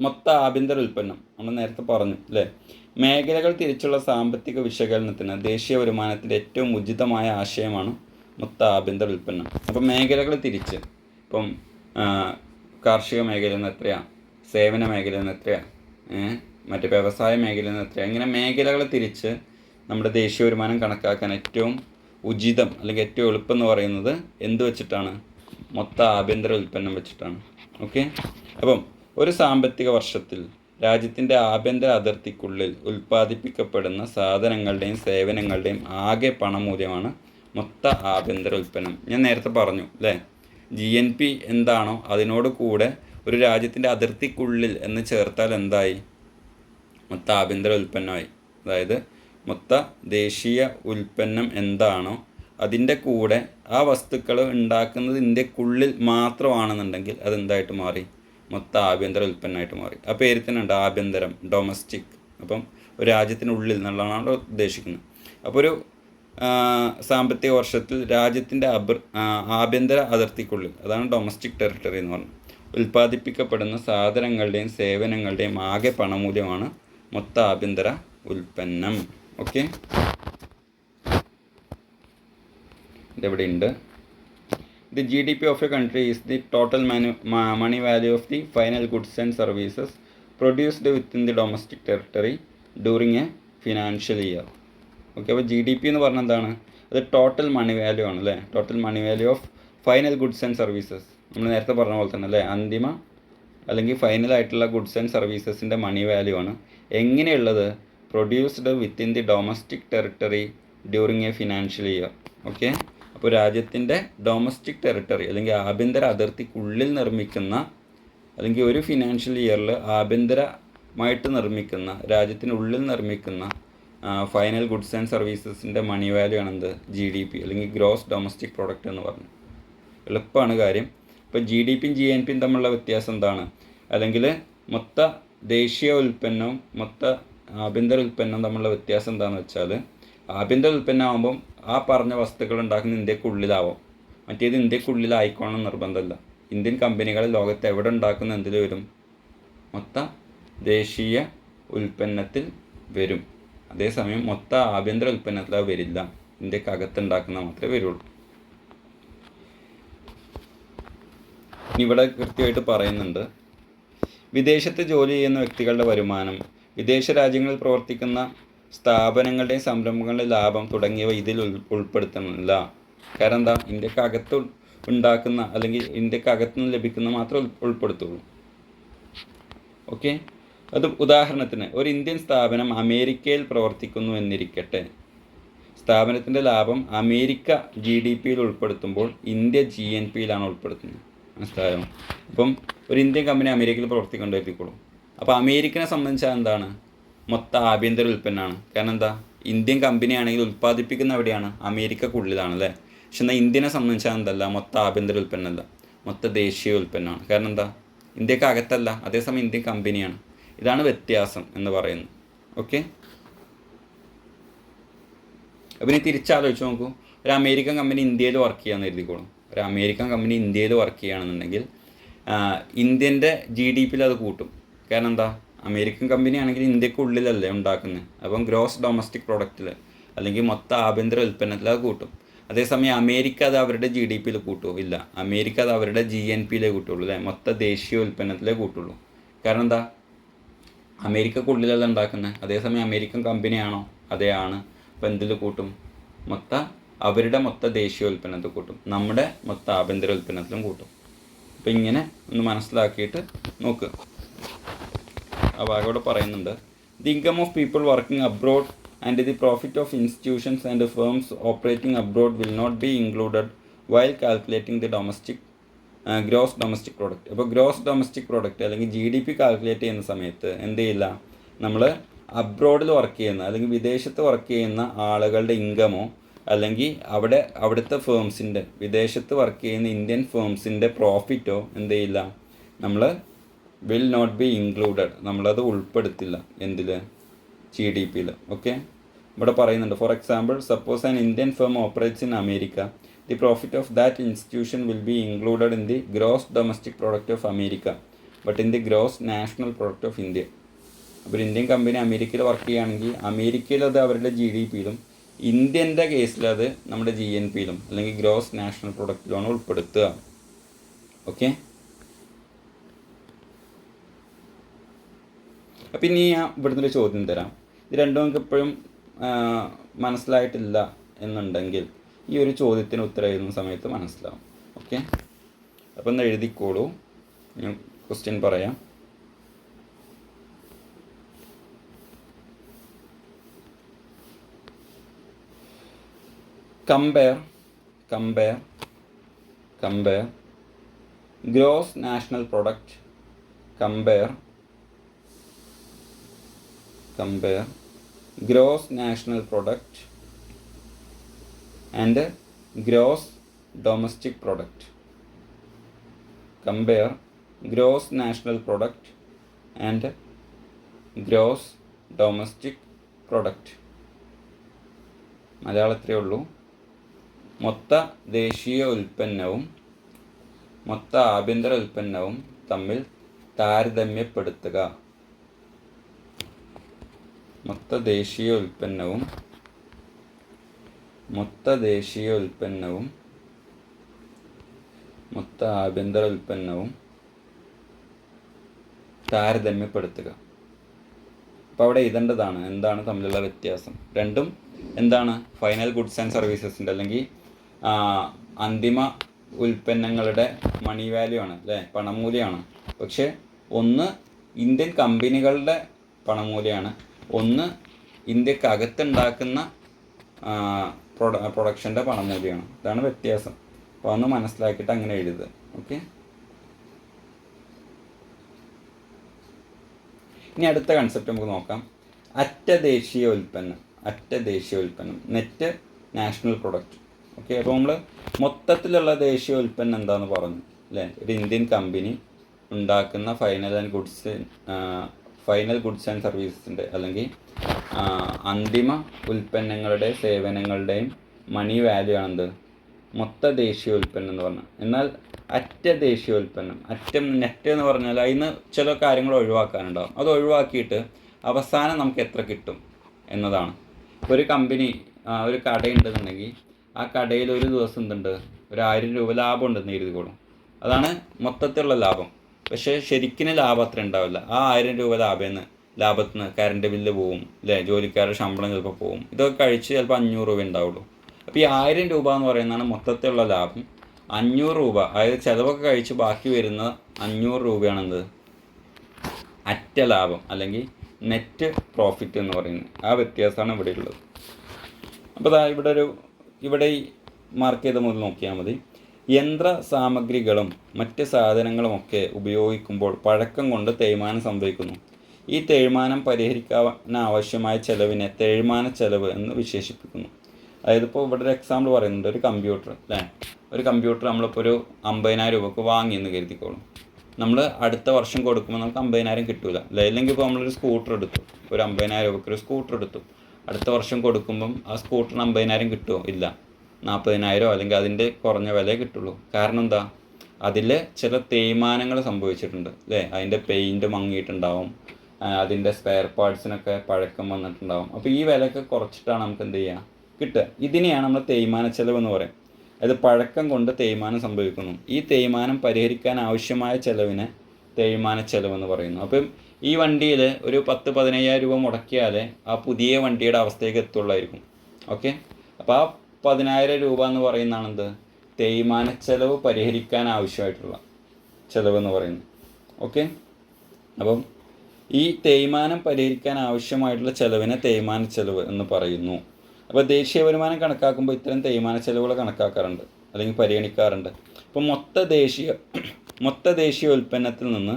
മൊത്ത ആഭ്യന്തര ഉൽപ്പന്നം. നമ്മൾ നേരത്തെ പറഞ്ഞു അല്ലേ, മേഖലകൾ തിരിച്ചുള്ള സാമ്പത്തിക വിശകലനത്തിന് ദേശീയ വരുമാനത്തിൻ്റെ ഏറ്റവും ഉചിതമായ ആശയമാണ് മൊത്ത ആഭ്യന്തര ഉൽപ്പന്നം. അപ്പം മേഖലകൾ തിരിച്ച്, ഇപ്പം കാർഷിക മേഖലയിൽ നിന്ന് എത്രയാണ്, സേവന മേഖലയിൽ നിന്ന് എത്രയാണ്, മറ്റ് വ്യവസായ മേഖലയിൽ നിന്ന് എത്രയാണ്, ഇങ്ങനെ മേഖലകൾ തിരിച്ച് നമ്മുടെ ദേശീയ വരുമാനം കണക്കാക്കാൻ ഏറ്റവും ഉചിതം അല്ലെങ്കിൽ ഏറ്റവും എളുപ്പം എന്ന് പറയുന്നത് എന്ത് വെച്ചിട്ടാണ്, മൊത്ത ആഭ്യന്തര ഉൽപ്പന്നം വെച്ചിട്ടാണ്. ഓക്കെ. അപ്പം ഒരു സാമ്പത്തിക വർഷത്തിൽ രാജ്യത്തിൻ്റെ ആഭ്യന്തര അതിർത്തിക്കുള്ളിൽ ഉൽപ്പാദിപ്പിക്കപ്പെടുന്ന സാധനങ്ങളുടെയും സേവനങ്ങളുടെയും ആകെ പണമൂല്യമാണ് മൊത്ത ആഭ്യന്തര ഉൽപ്പന്നം. ഞാൻ നേരത്തെ പറഞ്ഞു അല്ലേ, GNP എന്താണോ അതിനോട് കൂടെ ഒരു രാജ്യത്തിൻ്റെ അതിർത്തിക്കുള്ളിൽ എന്ന് ചേർത്താൽ എന്തായി, മൊത്ത ആഭ്യന്തര ഉൽപ്പന്നമായി. അതായത് മൊത്ത ദേശീയ ഉൽപ്പന്നം എന്താണോ അതിൻ്റെ കൂടെ ആ വസ്തുക്കൾ ഉണ്ടാക്കുന്നത് ഇന്ത്യക്കുള്ളിൽ മാത്രമാണെന്നുണ്ടെങ്കിൽ അതെന്തായിട്ട് മാറി, മൊത്ത ആഭ്യന്തര ഉൽപ്പന്നമായിട്ട് മാറി. ആ പേര് തന്നെ ഉണ്ട്, ആഭ്യന്തരം, ഡൊമസ്റ്റിക്. അപ്പം ഒരു രാജ്യത്തിനുള്ളിൽ എന്നുള്ളതാണ് ഉദ്ദേശിക്കുന്നത്. അപ്പോൾ ഒരു സാമ്പത്തിക വർഷത്തിൽ രാജ്യത്തിൻ്റെ ആഭ്യന്തര അതിർത്തിക്കുള്ളിൽ, അതാണ് ഡൊമസ്റ്റിക് ടെറിട്ടറി എന്ന് പറഞ്ഞത്, ഉൽപ്പാദിപ്പിക്കപ്പെടുന്ന സാധനങ്ങളുടെയും സേവനങ്ങളുടെയും ആകെ പണമൂല്യമാണ് മൊത്ത ആഭ്യന്തര ഉൽപ്പന്നം. ഓക്കെ, ഇതെവിടെ ഉണ്ട്? The GDP of a country is the total money value of the final goods and services produced within the domestic territory during a financial year. Okay, അപ്പോൾ GDP എന്ന് പറഞ്ഞാൽ എന്താണ്? അത് ടോട്ടൽ മണി വാല്യൂ ആണ് അല്ലേ? Total money value of final goods and services. നമ്മൾ നേരത്തെ പറഞ്ഞ പോലെ തന്നെ അല്ലേ, അന്തിമ അല്ലെങ്കിൽ ഫൈനലായിട്ടുള്ള ഗുഡ്സ് ആൻഡ് സർവീസസിൻ്റെ മണി വാല്യൂ ആണ്. എങ്ങനെയുള്ളത്? Produced within the domestic territory during a financial year. Okay, അപ്പോൾ രാജ്യത്തിൻ്റെ ഡൊമസ്റ്റിക് ടെറിട്ടറി അല്ലെങ്കിൽ ആഭ്യന്തര അതിർത്തിക്കുള്ളിൽ നിർമ്മിക്കുന്ന, അല്ലെങ്കിൽ ഒരു ഫിനാൻഷ്യൽ ഇയറിൽ ആഭ്യന്തരമായിട്ട് നിർമ്മിക്കുന്ന, രാജ്യത്തിനുള്ളിൽ നിർമ്മിക്കുന്ന ഫൈനൽ ഗുഡ്സ് ആൻഡ് സർവീസസിൻ്റെ മണി വാല്യൂ ആണെന്ത്? GDP അല്ലെങ്കിൽ ഗ്രോസ് ഡൊമസ്റ്റിക് പ്രോഡക്റ്റ് എന്ന് പറഞ്ഞു. എളുപ്പമാണ് കാര്യം. ഇപ്പോൾ GDPയും GNPയും തമ്മിലുള്ള വ്യത്യാസം എന്താണ്? അല്ലെങ്കിൽ മൊത്ത ദേശീയ ഉൽപ്പന്നവും മൊത്ത ആഭ്യന്തര ഉൽപ്പന്നവും തമ്മിലുള്ള വ്യത്യാസം എന്താണെന്ന് വെച്ചാൽ, ആഭ്യന്തര ഉൽപ്പന്നമാകുമ്പം ആ പറഞ്ഞ വസ്തുക്കൾ ഉണ്ടാക്കുന്ന ഇന്ത്യക്കുള്ളിലാവും. മറ്റേത് ഇന്ത്യക്കുള്ളിലായിക്കോണം നിർബന്ധമല്ല. ഇന്ത്യൻ കമ്പനികൾ ലോകത്ത് എവിടെ ഉണ്ടാക്കുന്ന എന്തിൽ വരും? മൊത്ത ദേശീയ ഉൽപ്പന്നത്തിൽ വരും. അതേസമയം മൊത്ത ആഭ്യന്തര ഉൽപ്പന്നത്തിൽ അത് വരില്ല, ഇന്ത്യക്കകത്തുണ്ടാക്കുന്ന മാത്രമേ വരുള്ളൂ. ഇവിടെ കൃത്യമായിട്ട് പറയുന്നുണ്ട്, വിദേശത്ത് ജോലി ചെയ്യുന്ന വ്യക്തികളുടെ വരുമാനം, വിദേശ രാജ്യങ്ങളിൽ പ്രവർത്തിക്കുന്ന സ്ഥാപനങ്ങളുടെയും സംരംഭങ്ങളുടെയും ലാഭം തുടങ്ങിയവ ഇതിൽ ഉൾപ്പെടുത്തുന്നില്ല. കാരണം എന്താ? ഇന്ത്യക്കകത്ത് ഉണ്ടാക്കുന്ന അല്ലെങ്കിൽ ഇന്ത്യക്കകത്ത് നിന്ന് ലഭിക്കുന്ന മാത്രമേ ഉൾപ്പെടുത്തുള്ളൂ. ഓക്കെ, അത് ഉദാഹരണത്തിന് ഒരു ഇന്ത്യൻ സ്ഥാപനം അമേരിക്കയിൽ പ്രവർത്തിക്കുന്നു എന്നിരിക്കട്ടെ. സ്ഥാപനത്തിൻ്റെ ലാഭം അമേരിക്ക GDPയിൽ ഉൾപ്പെടുത്തുമ്പോൾ ഇന്ത്യ GNPയിലാണ് ഉൾപ്പെടുത്തുന്നത്. മനസ്സിലായോ? അപ്പം ഒരു ഇന്ത്യൻ കമ്പനി അമേരിക്കയിൽ പ്രവർത്തിക്കൊണ്ടിരിക്കുള്ളൂ. അപ്പോൾ അമേരിക്കനെ സംബന്ധിച്ചാൽ എന്താണ്? മൊത്ത ആഭ്യന്തര ഉൽപ്പന്നമാണ്. കാരണം എന്താ? ഇന്ത്യൻ കമ്പനി ആണെങ്കിൽ ഉൽപ്പാദിപ്പിക്കുന്ന എവിടെയാണ്? അമേരിക്കക്കുള്ളിലാണ് അല്ലേ? പക്ഷെ എന്നാൽ ഇന്ത്യനെ സംബന്ധിച്ചാൽ എന്തല്ല? മൊത്ത ആഭ്യന്തര ഉൽപ്പന്നമല്ല, മൊത്ത ദേശീയ ഉൽപ്പന്നമാണ്. കാരണം എന്താ? ഇന്ത്യക്ക് അകത്തല്ല, അതേസമയം ഇന്ത്യൻ കമ്പനിയാണ്. ഇതാണ് വ്യത്യാസം എന്ന് പറയുന്നത്. ഓക്കെ, അപ്പം ഇനി തിരിച്ചാലോചിച്ച് നോക്കൂ. ഒരു അമേരിക്കൻ കമ്പനി ഇന്ത്യയിൽ വർക്ക് ചെയ്യാമെന്ന് എഴുതിക്കോളും. ഒരു അമേരിക്കൻ കമ്പനി ഇന്ത്യയിൽ വർക്ക് ചെയ്യുകയാണെന്നുണ്ടെങ്കിൽ ഇന്ത്യൻ്റെ GDPയിൽ അത് കൂട്ടും. കാരണം എന്താ? അമേരിക്കൻ കമ്പനി ആണെങ്കിൽ ഇന്ത്യക്കുള്ളിലല്ലേ ഉണ്ടാക്കുന്നത്. അപ്പം ഗ്രോസ് ഡൊമസ്റ്റിക് പ്രോഡക്റ്റിൽ അല്ലെങ്കിൽ മൊത്ത ആഭ്യന്തര ഉൽപ്പന്നത്തിൽ അത് കൂട്ടും. അതേസമയം അമേരിക്ക അത് അവരുടെ GDPയിൽ കൂട്ടുമോ? ഇല്ല, അമേരിക്ക അത് അവരുടെ GNPയിലേ കൂട്ടുള്ളൂ അല്ലേ? മൊത്ത ദേശീയ ഉൽപ്പന്നത്തിലേ കൂട്ടുള്ളൂ. കാരണം എന്താ? അമേരിക്കക്കുള്ളിലല്ല ഉണ്ടാക്കുന്നത്. അതേസമയം അമേരിക്കൻ കമ്പനിയാണോ? അതേ ആണ്. അപ്പോൾ എന്തിൽ കൂട്ടും? അവരുടെ മൊത്ത ദേശീയ ഉൽപ്പന്നത്തിൽ കൂട്ടും, നമ്മുടെ മൊത്ത ആഭ്യന്തര ഉൽപ്പന്നത്തിലും കൂട്ടും. അപ്പോൾ ഇങ്ങനെ ഒന്ന് മനസ്സിലാക്കിയിട്ട് നോക്കുക. ആ ഭാഗത്തോടെ പറയുന്നുണ്ട്, the income of people working abroad and the profit of institutions and firms operating abroad will not be included while calculating the gross domestic product. അപ്പോൾ ഗ്രോസ് ഡൊമസ്റ്റിക് പ്രോഡക്റ്റ് അല്ലെങ്കിൽ GDP കാൽക്കുലേറ്റ് ചെയ്യുന്ന സമയത്ത് എന്ത് ചെയ്യില്ല? നമ്മൾ അബ്രോഡിൽ വർക്ക് ചെയ്യുന്ന അല്ലെങ്കിൽ വിദേശത്ത് വർക്ക് ചെയ്യുന്ന ആളുകളുടെ ഇൻകമോ അല്ലെങ്കിൽ അവിടുത്തെ ഫേംസിൻ്റെ, വിദേശത്ത് വർക്ക് ചെയ്യുന്ന ഇന്ത്യൻ ഫേംസിൻ്റെ പ്രോഫിറ്റോ എന്ത് ചെയ്യില്ല? നമ്മൾ വിൽ നോട്ട് ബി ഇൻക്ലൂഡഡ്, നമ്മളത് ഉൾപ്പെടുത്തില്ല. എന്തിൽ? GDPയിൽ. ഓക്കെ, ഇവിടെ പറയുന്നുണ്ട്, for example suppose an Indian firm operates in America, the profit of that institution will be included in the gross domestic product of America but in the gross national product of India. അപ്പോൾ Indian company അമേരിക്കയിൽ work ചെയ്യുകയാണെങ്കിൽ അമേരിക്കയിൽ അത് അവരുടെ GDPയിലും ഇന്ത്യൻ്റെ കേസിൽ അത് നമ്മുടെ GNPയിലും അല്ലെങ്കിൽ ഗ്രോസ് നാഷണൽ പ്രൊഡക്റ്റിലുമാണ് ഉൾപ്പെടുത്തുക. ഓക്കെ, അപ്പം ഇനി ഞാൻ ഇവിടുന്ന് ഒരു ചോദ്യം തരാം. ഇത് രണ്ടും നമുക്ക് എപ്പോഴും മനസ്സിലായിട്ടില്ല എന്നുണ്ടെങ്കിൽ ഈ ഒരു ചോദ്യത്തിന് ഉത്തരം എഴുതുന്ന സമയത്ത് മനസ്സിലാവും. ഓക്കെ, അപ്പം ഒന്ന് എഴുതിക്കോളൂ. ഞാൻ ക്വസ്റ്റ്യൻ പറയാം. compare gross national product, compare gross national product and gross domestic product. Compare gross national product and gross domestic product. മലയാളത്തിലേ ഉള്ളൂ. മൊത്ത ദേശീയ ഉൽപ്പന്നവും മൊത്ത ആഭ്യന്തര ഉൽപ്പന്നവും തമ്മിൽ താരതമ്യപ്പെടുത്തുക. മൊത്ത ദേശീയ ഉൽപ്പന്നവും മൊത്ത ആഭ്യന്തര ഉൽപ്പന്നവും താരതമ്യപ്പെടുത്തുക. അപ്പോൾ അവിടെ എഴുതേണ്ടതാണ് എന്താണ് തമ്മിലുള്ള വ്യത്യാസം. രണ്ടും എന്താണ്? ഫൈനൽ ഗുഡ്സ് ആൻഡ് സർവീസസിൻ്റെ അല്ലെങ്കിൽ അന്തിമ ഉൽപ്പന്നങ്ങളുടെ മണി വാല്യൂ ആണ് അല്ലേ, പണമൂല്യമാണ്. പക്ഷേ ഒന്ന് ഇന്ത്യൻ കമ്പനികളുടെ പണമൂല്യമാണ്, ഒന്ന് ഇന്ത്യക്കകത്തുണ്ടാക്കുന്ന പ്രൊഡക്ഷൻ്റെ പണമൂല്യമാണ്. ഇതാണ് വ്യത്യാസം. അപ്പോൾ ഒന്ന് മനസ്സിലാക്കിയിട്ട് അങ്ങനെ എഴുതുക. ഓക്കെ. ഇനി അടുത്ത കൺസെപ്റ്റ് നമുക്ക് നോക്കാം. അറ്റ ദേശീയ ഉൽപ്പന്നം നെറ്റ് നാഷണൽ പ്രൊഡക്റ്റ്. ഓക്കെ. അപ്പോൾ നമ്മൾ മൊത്തത്തിലുള്ള ദേശീയ ഉൽപ്പന്നം എന്താണെന്ന് പറഞ്ഞു അല്ലേ. ഒരു ഇന്ത്യൻ കമ്പനി ഉണ്ടാക്കുന്ന ഫൈനൽ ഗുഡ്സ് ആൻഡ് സർവീസസിൻ്റെ അല്ലെങ്കിൽ അന്തിമ ഉൽപ്പന്നങ്ങളുടെ സേവനങ്ങളുടെയും മണി വാല്യൂ ആണെന്ത്? മൊത്ത ദേശീയ ഉൽപ്പന്നം എന്ന് പറഞ്ഞാൽ. എന്നാൽ അറ്റ ദേശീയ ഉൽപ്പന്നം, നെറ്റ് എന്ന് പറഞ്ഞാൽ അതിന് ചില കാര്യങ്ങൾ ഒഴിവാക്കാനുണ്ടാകും. അത് ഒഴിവാക്കിയിട്ട് അവസാനം നമുക്ക് എത്ര കിട്ടും എന്നതാണ്. ഒരു കമ്പനി ഒരു കടയുണ്ടെന്നുണ്ടെങ്കിൽ ആ കടയിൽ ഒരു ദിവസം എന്തുണ്ട്, 1000 രൂപ ലാഭം ഉണ്ടെന്ന് എഴുതിക്കോളും. അതാണ് മൊത്തത്തിലുള്ള ലാഭം. പക്ഷേ ശരിക്കും ലാഭം അത്ര ഉണ്ടാവില്ല. ആ 1000 രൂപ ലാഭത്തിന് കറണ്ട് ബില്ല് പോവും അല്ലേ, ജോലിക്കാരുടെ ശമ്പളം ചിലപ്പോൾ പോവും. ഇതൊക്കെ കഴിച്ച് ചിലപ്പോൾ 500 രൂപ ഉണ്ടാവുള്ളൂ. അപ്പോൾ ഈ 1000 രൂപ എന്ന് പറയുന്നതാണ് മൊത്തത്തിലുള്ള ലാഭം. 500 രൂപ, അതായത് ചിലവൊക്കെ കഴിച്ച് ബാക്കി വരുന്ന 500 രൂപയാണെന്ത്? അറ്റ ലാഭം അല്ലെങ്കിൽ നെറ്റ് പ്രോഫിറ്റ് എന്ന് പറയുന്നത്. ആ വ്യത്യാസമാണ് ഇവിടെ ഉള്ളത്. അപ്പോൾ ഇവിടെ ഈ മാർക്ക് ചെയ്ത മുതൽ നോക്കിയാൽ മതി. യന്ത്ര സാമഗ്രികളും മറ്റ് സാധനങ്ങളുമൊക്കെ ഉപയോഗിക്കുമ്പോൾ പഴക്കം കൊണ്ട് തേയ്മാനം സംഭവിക്കുന്നു. ഈ തേയ്മാനം പരിഹരിക്കാനാവശ്യമായ ചെലവിനെ തേയ്മാന ചെലവ് എന്ന് വിശേഷിപ്പിക്കുന്നു. അതായത് ഇപ്പോൾ ഇവിടെ ഒരു എക്സാമ്പിൾ പറയുന്നുണ്ട്. ഒരു കമ്പ്യൂട്ടർ അല്ലേ, ഒരു കമ്പ്യൂട്ടർ നമ്മളിപ്പോൾ ഒരു 50,000 രൂപക്ക് വാങ്ങിയെന്ന് കരുതിക്കോളും. നമ്മൾ അടുത്ത വർഷം കൊടുക്കുമ്പോൾ നമുക്ക് 50,000 കിട്ടില്ല അല്ലേ. അല്ലെങ്കിൽ ഇപ്പോൾ നമ്മളൊരു സ്കൂട്ടർ എടുത്തു, ഒരു 50,000 രൂപയ്ക്ക് ഒരു സ്കൂട്ടർ എടുത്തു. അടുത്ത വർഷം കൊടുക്കുമ്പം ആ സ്കൂട്ടറിന് 50,000 കിട്ടുമോ? ഇല്ല, 40,000 അല്ലെങ്കിൽ അതിൻ്റെ കുറഞ്ഞ വിലയെ കിട്ടുള്ളൂ. കാരണം എന്താ? അതിൽ ചില തേയ്മാനങ്ങൾ സംഭവിച്ചിട്ടുണ്ട് അല്ലേ. അതിൻ്റെ പെയിൻറ്റ് മങ്ങിയിട്ടുണ്ടാവും, അതിൻ്റെ സ്പെയർ പാർട്സിനൊക്കെ പഴക്കം വന്നിട്ടുണ്ടാവും. അപ്പോൾ ഈ വിലയൊക്കെ കുറച്ചിട്ടാണ് നമുക്ക് എന്ത് ചെയ്യുക, കിട്ടുക. ഇതിനെയാണ് നമ്മൾ തേയ്മാന ചെലവ് എന്ന് പറയും. അത് പഴക്കം കൊണ്ട് തേയ്മാനം സംഭവിക്കുന്നു. ഈ തേയ്മാനം പരിഹരിക്കാൻ ആവശ്യമായ ചെലവിനെ തേയ്മാന ചെലവെന്ന് പറയുന്നു. അപ്പം ഈ വണ്ടിയിൽ ഒരു 10-15,000 രൂപ മുടക്കിയാലേ ആ പുതിയ വണ്ടിയുടെ അവസ്ഥയ്ക്ക് എത്തുള്ളായിരിക്കും. ഓക്കെ. അപ്പോൾ ആ 10,000 രൂപ എന്ന് പറയുന്നതാണെന്ത്? തേയ്മാന ചെലവ് പരിഹരിക്കാൻ ആവശ്യമായിട്ടുള്ള ചെലവെന്ന് പറയുന്നു. ഓക്കെ. അപ്പം ഈ തേയ്മാനം പരിഹരിക്കാൻ ആവശ്യമായിട്ടുള്ള ചെലവിനെ തേയ്മാന ചെലവ് എന്ന് പറയുന്നു. അപ്പോൾ ദേശീയ വരുമാനം കണക്കാക്കുമ്പോൾ ഇത്തരം തേയ്മാന ചെലവുകൾ കണക്കാക്കാറുണ്ട് അല്ലെങ്കിൽ പരിഗണിക്കാറുണ്ട്. അപ്പോൾ മൊത്ത ദേശീയ ഉൽപ്പന്നത്തിൽ നിന്ന്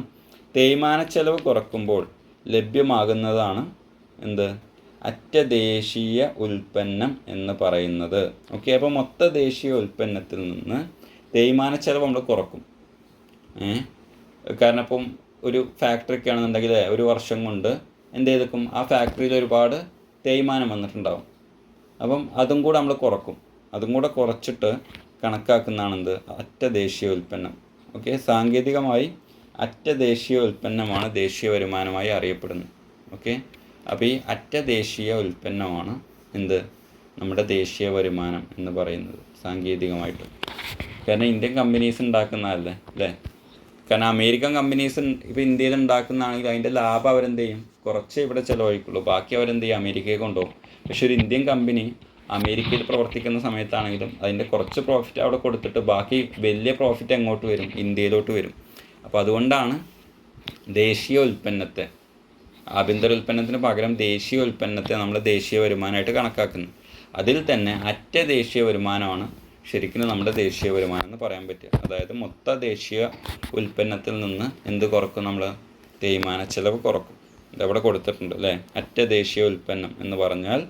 തേയ്മാന ചെലവ് കുറക്കുമ്പോൾ ലഭ്യമാകുന്നതാണ് എന്ത്? അറ്റ ദേശീയ ഉൽപ്പന്നം എന്ന് പറയുന്നത്. ഓക്കെ. അപ്പോൾ മൊത്ത ദേശീയ ഉൽപ്പന്നത്തിൽ നിന്ന് തേയ്മാന ചെലവ് നമ്മൾ കുറക്കും. കാരണം ഇപ്പം ഒരു ഫാക്ടറിക്ക് ആണെന്നുണ്ടെങ്കിൽ ഒരു വർഷം കൊണ്ട് എന്ത് ചെയ്തേക്കും, ആ ഫാക്ടറിയിൽ ഒരുപാട് തേയ്മാനം വന്നിട്ടുണ്ടാവും. അപ്പം അതും കൂടെ നമ്മൾ കുറക്കും. അതും കൂടെ കുറച്ചിട്ട് കണക്കാക്കുന്നതാണെന്ത്? അറ്റ ദേശീയ ഉൽപ്പന്നം. ഓക്കെ. സാങ്കേതികമായി അറ്റ ദേശീയ ഉൽപ്പന്നമാണ് ദേശീയ വരുമാനമായി അറിയപ്പെടുന്നത്. ഓക്കെ. അപ്പോൾ ഈ അറ്റ ദേശീയ ഉൽപ്പന്നമാണ് എന്ത്? നമ്മുടെ ദേശീയ വരുമാനം എന്ന് പറയുന്നത് സാങ്കേതികമായിട്ട്. കാരണം ഇന്ത്യൻ കമ്പനീസ് ഉണ്ടാക്കുന്നതല്ലേ അല്ലേ. കാരണം അമേരിക്കൻ കമ്പനീസ് ഇപ്പോൾ ഇന്ത്യയിൽ ഉണ്ടാക്കുന്നതാണെങ്കിൽ അതിൻ്റെ ലാഭം അവരെന്ത് ചെയ്യും, കുറച്ച് ഇവിടെ ചിലവഴിക്കുള്ളൂ, ബാക്കി അവരെന്ത് ചെയ്യും, അമേരിക്കയിൽ കൊണ്ടുപോകും. പക്ഷെ ഒരു ഇന്ത്യൻ കമ്പനി അമേരിക്കയിൽ പ്രവർത്തിക്കുന്ന സമയത്താണെങ്കിലും അതിൻ്റെ കുറച്ച് പ്രോഫിറ്റ് അവിടെ കൊടുത്തിട്ട് ബാക്കി വലിയ പ്രോഫിറ്റ് എങ്ങോട്ട് വരും, ഇന്ത്യയിലോട്ട് വരും. അപ്പോൾ അതുകൊണ്ടാണ് ദേശീയ ഉൽപ്പന്നത്തെ, ആഭ്യന്തര ഉൽപ്പന്നത്തിന് പകരം ദേശീയ ഉൽപ്പന്നത്തെ നമ്മൾ ദേശീയ വരുമാനമായിട്ട് കണക്കാക്കുന്നത്. അതിൽ തന്നെ അറ്റ ദേശീയ വരുമാനമാണ് ശരിക്കും നമ്മുടെ ദേശീയ വരുമാനം എന്ന് പറയാൻ പറ്റുക. അതായത് മൊത്ത ദേശീയ ഉൽപ്പന്നത്തിൽ നിന്ന് എന്ത് കുറക്കും, നമ്മൾ തേയ്മാന ചെലവ് കുറക്കും. ഇതവിടെ കൊടുത്തിട്ടുണ്ട് അല്ലേ. അറ്റ ദേശീയ ഉൽപ്പന്നം എന്ന് പറഞ്ഞാൽ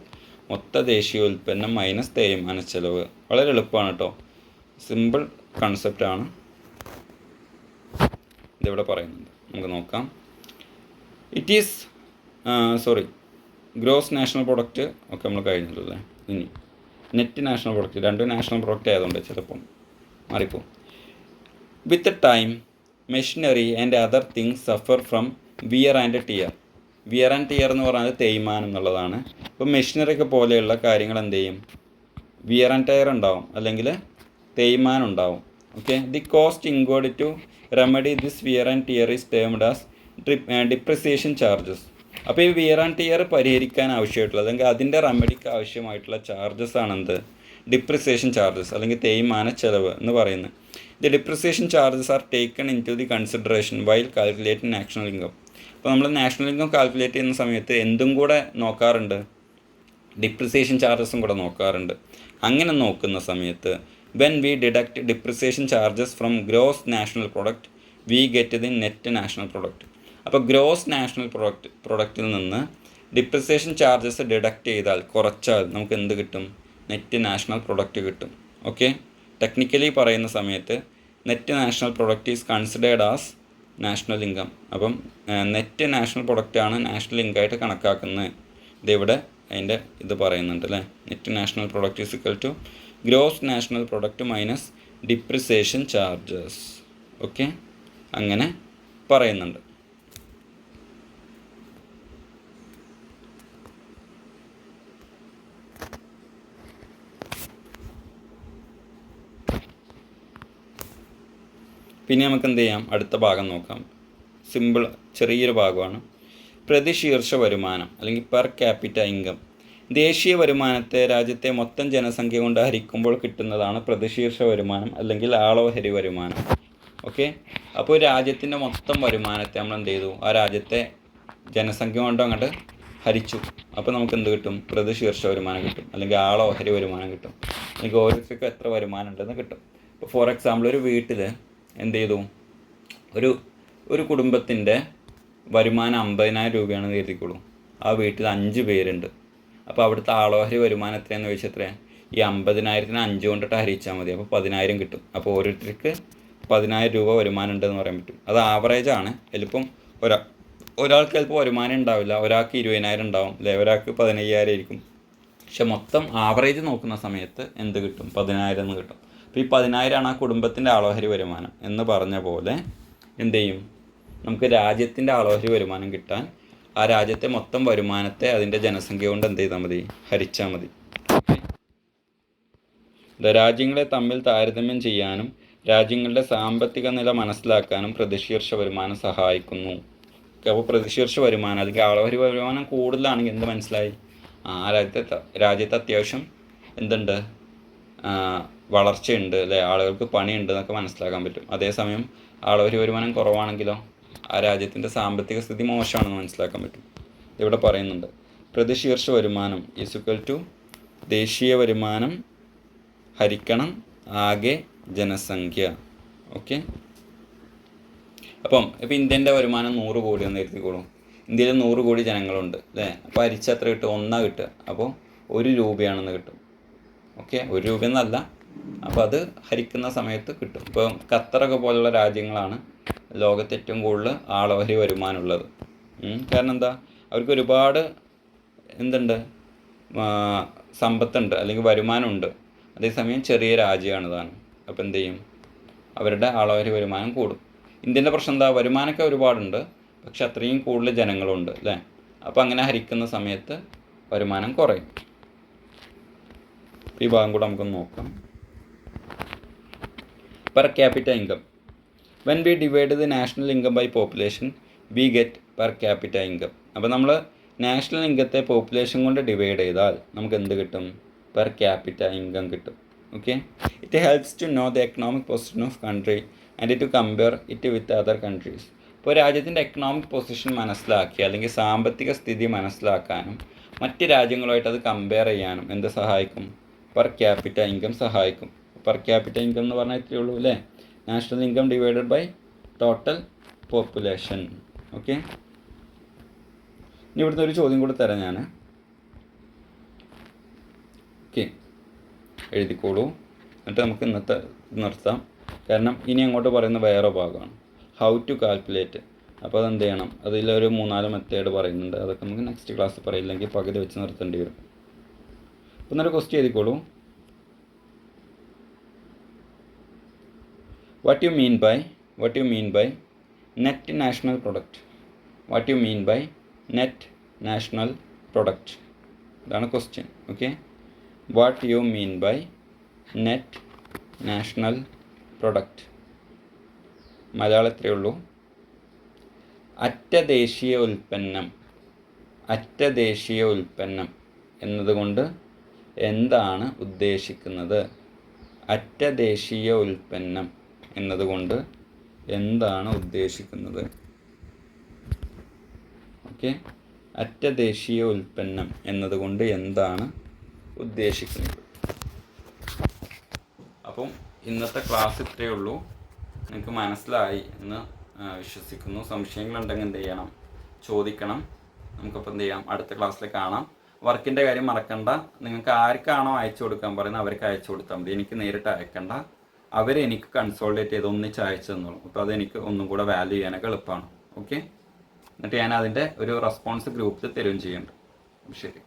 മൊത്ത ദേശീയ ഉൽപ്പന്നം മൈനസ് തേയ്മാന ചെലവ്. വളരെ എളുപ്പമാണ് കേട്ടോ, സിമ്പിൾ കൺസെപ്റ്റാണ് ഇതിവിടെ പറയുന്നത്. നമുക്ക് നോക്കാം. ഗ്രോസ് നാഷണൽ പ്രൊഡക്റ്റ് ഒക്കെ നമ്മൾ കഴിഞ്ഞിട്ടുള്ളേ. ഇനി നെറ്റ് നാഷണൽ പ്രൊഡക്റ്റ്, രണ്ടും നാഷണൽ പ്രൊഡക്റ്റ് ആയതുകൊണ്ട് ചിലപ്പം മാറിപ്പോവും. With time machinery and other things suffer from wear and tear. Wear and tear എന്ന് പറഞ്ഞാൽ തേയ്മാനം എന്നുള്ളതാണ്. അപ്പോൾ മെഷീനറിയൊക്കെ പോലെയുള്ള കാര്യങ്ങൾ എന്ത് ചെയ്യും, വിയർ ആൻഡ് ടയർ ഉണ്ടാവും, അല്ലെങ്കിൽ തേയ്മാനം ഉണ്ടാവും. Okay, the cost incurred to remedy this wear and tear is termed as depreciation charges. അപ്പോൾ ഈ വിയർ ആൻഡ് ടിയർ പരിഹരിക്കാൻ ആവശ്യമായിട്ടുള്ള, അല്ലെങ്കിൽ അതിൻ്റെ റെമഡിക്ക് ആവശ്യമായിട്ടുള്ള ചാർജസ് ആണെന്ത്, ഡിപ്രിസിയേഷൻ ചാർജസ് അല്ലെങ്കിൽ തേയ്മാന ചെലവ് എന്ന് പറയുന്നത്. The depreciation charges are taken into the consideration while calculating national income. അപ്പോൾ നമ്മൾ നാഷണൽ ഇൻകം കാൽക്കുലേറ്റ് ചെയ്യുന്ന സമയത്ത് എന്തും കൂടെ നോക്കാറുണ്ട്, ഡിപ്രിസിയേഷൻ ചാർജസും കൂടെ നോക്കാറുണ്ട്. അങ്ങനെ നോക്കുന്ന സമയത്ത് when we deduct depreciation charges from gross national product we get the net national product. അപ്പോൾ ഗ്രോസ് നാഷണൽ പ്രൊഡക്റ്റിൽ നിന്ന് ഡിപ്രിസിയേഷൻ ചാർജസ് ഡിഡക്റ്റ് ചെയ്താൽ, കുറച്ചാൽ നമുക്ക് എന്ത് കിട്ടും, നെറ്റ് നാഷണൽ പ്രൊഡക്റ്റ് കിട്ടും. ഓക്കെ, ടെക്നിക്കലി പറയുന്ന സമയത്ത് net national product is considered as national income. അപ്പം നെറ്റ് നാഷണൽ പ്രൊഡക്റ്റാണ് നാഷണൽ ഇൻകമായിട്ട് കണക്കാക്കുന്നത്. ഇതിവിടെ അതിൻ്റെ ഇത് പറയുന്നുണ്ട് അല്ലേ, net national product is equal to gross national product minus depreciation charges. Okay, അങ്ങനെ പറയുന്നുണ്ട്. പിന്നെ നമുക്ക് എന്ത് ചെയ്യാം, അടുത്ത ഭാഗം നോക്കാം. സിമ്പിൾ ചെറിയൊരു ഭാഗമാണ്. പ്രതിശീർഷ വരുമാനം അല്ലെങ്കിൽ പെർ ക്യാപിറ്റ ഇൻകം. ദേശീയ വരുമാനത്തെ രാജ്യത്തെ മൊത്തം ജനസംഖ്യ കൊണ്ട് ഹരിക്കുമ്പോൾ കിട്ടുന്നതാണ് പ്രതിശീർഷ വരുമാനം അല്ലെങ്കിൽ ആളോഹരി വരുമാനം. ഓക്കെ, അപ്പോൾ രാജ്യത്തിൻ്റെ മൊത്തം വരുമാനത്തെ നമ്മൾ എന്ത് ചെയ്തു, ആ രാജ്യത്തെ ജനസംഖ്യ കൊണ്ട് അങ്ങോട്ട് ഹരിച്ചു. അപ്പോൾ നമുക്ക് എന്ത് കിട്ടും, പ്രതിശീർഷ വരുമാനം കിട്ടും, അല്ലെങ്കിൽ ആളോഹരി വരുമാനം കിട്ടും, അല്ലെങ്കിൽ ഓരോരുത്തർക്കും എത്ര വരുമാനം ഉണ്ടെന്ന് കിട്ടും. ഇപ്പോൾ ഫോർ എക്സാമ്പിൾ ഒരു വീട്ടിൽ എന്ത് ചെയ്തു, ഒരു കുടുംബത്തിൻ്റെ വരുമാനം 50,000 രൂപയാണെന്ന് കരുതിക്കോളൂ. ആ വീട്ടിൽ 5 പേരുണ്ട്. അപ്പോൾ അവിടുത്തെ ആളോഹരി വരുമാനം എത്രയാണെന്ന് ചോദിച്ചാൽ എത്രയാണ്, ഈ 50,000-നെ 5 കൊണ്ടിട്ട് ഹരിച്ചാൽ മതി. അപ്പോൾ 10,000 കിട്ടും. അപ്പോൾ ഓരോരുത്തർക്ക് 10,000 രൂപ വരുമാനം ഉണ്ടെന്ന് പറയാൻ പറ്റും. അത് ആവറേജാണ്. ചിലപ്പം ഒരാൾക്ക് ചിലപ്പോൾ വരുമാനം ഉണ്ടാവില്ല, ഒരാൾക്ക് 20,000 ഉണ്ടാവും അല്ലേ, ഒരാൾക്ക് 15,000 ആയിരിക്കും. പക്ഷെ മൊത്തം ആവറേജ് നോക്കുന്ന സമയത്ത് എന്ത് കിട്ടും, 10,000 എന്ന് കിട്ടും. അപ്പോൾ ഈ 10,000 ആ കുടുംബത്തിൻ്റെ ആളോഹരി വരുമാനം എന്ന് പറഞ്ഞ പോലെ എന്ത് ചെയ്യും, നമുക്ക് രാജ്യത്തിൻ്റെ ആളോഹരി വരുമാനം കിട്ടാൻ ആ രാജ്യത്തെ മൊത്തം വരുമാനത്തെ അതിൻ്റെ ജനസംഖ്യ കൊണ്ട് എന്ത് ചെയ്താൽ മതി, ഹരിച്ചാൽ മതി. രാജ്യങ്ങളെ തമ്മിൽ താരതമ്യം ചെയ്യാനും രാജ്യങ്ങളുടെ സാമ്പത്തിക നില മനസ്സിലാക്കാനും പ്രതിശീർഷ വരുമാനം സഹായിക്കുന്നു. അപ്പോൾ പ്രതിശീർഷ വരുമാനം അല്ലെങ്കിൽ ആളോഹരി വരുമാനം കൂടുതലാണെങ്കിൽ എന്ത് മനസ്സിലായി, ആ രാജ്യത്ത് അത്യാവശ്യം എന്തുണ്ട്, വളർച്ചയുണ്ട് അല്ലേ, ആളുകൾക്ക് പണിയുണ്ട് എന്നൊക്കെ മനസ്സിലാക്കാൻ പറ്റും. അതേസമയം ആളോഹരി വരുമാനം കുറവാണെങ്കിലോ ആ രാജ്യത്തിൻ്റെ സാമ്പത്തിക സ്ഥിതി മോശമാണെന്ന് മനസ്സിലാക്കാൻ പറ്റും. ഇവിടെ പറയുന്നുണ്ട് പ്രതിശീർഷ വരുമാനം ഈസ് ഈക്വൽ ടു ദേശീയ വരുമാനം ഹരിക്കണം ആകെ ജനസംഖ്യ. ഓക്കെ, ഇപ്പോൾ ഇന്ത്യൻ്റെ വരുമാനം 100 കോടി എന്ന് എഴുതിക്കോളും. ഇന്ത്യയിൽ 100 കോടി ജനങ്ങളുണ്ട് അല്ലേ. അപ്പോൾ ഹരിച്ച എത്ര കിട്ടും, 1 കിട്ടുക. അപ്പോൾ 1 രൂപയാണെന്ന് കിട്ടും. ഓക്കെ, 1 രൂപ എന്നല്ല, അപ്പോൾ അത് ഹരിക്കുന്ന സമയത്ത് കിട്ടും. ഇപ്പോൾ ഖത്തറൊക്കെ പോലുള്ള രാജ്യങ്ങളാണ് ലോകത്ത് ഏറ്റവും കൂടുതൽ ആളോഹരി വരുമാനമുള്ളത്. കാരണം എന്താ, അവർക്ക് ഒരുപാട് എന്തുണ്ട്, സമ്പത്തുണ്ട് അല്ലെങ്കിൽ വരുമാനമുണ്ട്. അതേസമയം ചെറിയ രാജ്യമാണ് ഇതാണ്. അപ്പോൾ എന്ത് ചെയ്യും, അവരുടെ ആളോഹരി വരുമാനം കൂടും. ഇന്ത്യൻ്റെ പ്രശ്നം എന്താ, വരുമാനമൊക്കെ ഒരുപാടുണ്ട് പക്ഷെ അത്രയും കൂടുതൽ ജനങ്ങളുണ്ട് അല്ലേ. അപ്പോൾ അങ്ങനെ ഹരിക്കുന്ന സമയത്ത് വരുമാനം കുറയും. ഈ ഭാഗം കൂടെ നമുക്കൊന്ന് നോക്കാം. Per capita income. When we divide the national income by population we get per capita income. അപ്പോൾ നമ്മൾ നാഷണൽ ഇൻകത്തെ പോപ്പുലേഷൻ കൊണ്ട് ഡിവൈഡ് ചെയ്താൽ നമുക്ക് എന്ത് കിട്ടും, പെർ ക്യാപിറ്റ ഇൻകം കിട്ടും. Okay, it helps to know the economic position of country and to compare it with other countries. ഇപ്പോൾ രാജ്യത്തിൻ്റെ എക്കണോമിക് പൊസിഷൻ മനസ്സിലാക്കി അല്ലെങ്കിൽ സാമ്പത്തിക സ്ഥിതി മനസ്സിലാക്കാനും മറ്റ് രാജ്യങ്ങളുമായിട്ട് അത് കമ്പയർ ചെയ്യാനും എന്ത് സഹായിക്കും, പെർ ക്യാപിറ്റ ഇൻകം സഹായിക്കും. പെർ ക്യാപിറ്റ ഇൻകം എന്ന് പറഞ്ഞാൽ ഇത്രയേ ഉള്ളൂ അല്ലേ, national income divided by total population. Okay, ഇനി ഇവിടുത്തെ ഒരു ചോദ്യം കൂടെ തരാം ഞാൻ. ഓക്കെ, എഴുതിക്കോളൂ, എന്നിട്ട് നമുക്ക് ഇന്നത്തെ നിർത്താം. കാരണം ഇനി അങ്ങോട്ട് പറയുന്ന വേറെ ഭാഗമാണ് ഹൗ ടു കാൽക്കുലേറ്റ് അപ്പോൾ അതെന്ത് ചെയ്യണം, അതിലൊരു 3-4 മെത്തേഡ് പറയുന്നുണ്ട്. അതൊക്കെ നമുക്ക് നെക്സ്റ്റ് ക്ലാസ് പറയില്ലെങ്കിൽ പകുതി വെച്ച് നിർത്തേണ്ടി വരും. അപ്പോൾ എന്നൊരു question എഴുതിക്കോളൂ. What you mean by net national product? What you mean by net national product? ഇതാണ് question. Okay, what you mean by net national product. Malayalam എത്രയേ ഉള്ളൂ? അറ്റ ദേശീയ ഉൽപ്പന്നം എന്നതുകൊണ്ട് എന്താണ് ഉദ്ദേശിക്കുന്നത്? അറ്റ ദേശീയ ഉൽപ്പന്നം എന്നതുകൊണ്ട് എന്താണ് ഉദ്ദേശിക്കുന്നത്? ഓക്കെ, അറ്റ ദേശീയ ഉൽപ്പന്നം എന്നതുകൊണ്ട് എന്താണ് ഉദ്ദേശിക്കുന്നത്? അപ്പം ഇന്നത്തെ ക്ലാസ് ഇത്രയേ ഉള്ളൂ. നിങ്ങൾക്ക് മനസ്സിലായി എന്ന് വിശ്വസിക്കുന്നു. സംശയങ്ങളുണ്ടെങ്കിൽ എന്ത് ചെയ്യണം, ചോദിക്കണം. നമുക്കപ്പോൾ എന്ത് ചെയ്യാം, അടുത്ത ക്ലാസ്സിൽ കാണാം. വർക്കിൻ്റെ കാര്യം മറക്കണ്ട. നിങ്ങൾക്ക് ആർക്കാണോ അയച്ചു കൊടുക്കാൻ പറയുന്നത് അവർക്ക് അയച്ചു കൊടുത്താൽ മതി. എനിക്ക് നേരിട്ട് അയക്കണ്ട. അവരെനിക്ക് കൺസോൾട്ടേറ്റ് ചെയ്ത് ഒന്നിച്ച് അയച്ചു തന്നോളും. അപ്പോൾ അതെനിക്ക് ഒന്നും കൂടെ വാല്യൂ ചെയ്യാനൊക്കെ എളുപ്പമാണ്. ഓക്കെ, എന്നിട്ട് ഞാൻ അതിൻ്റെ ഒരു റെസ്പോൺസ് ഗ്രൂപ്പിൽ തരുകയും ചെയ്യുന്നുണ്ട്. ശരി.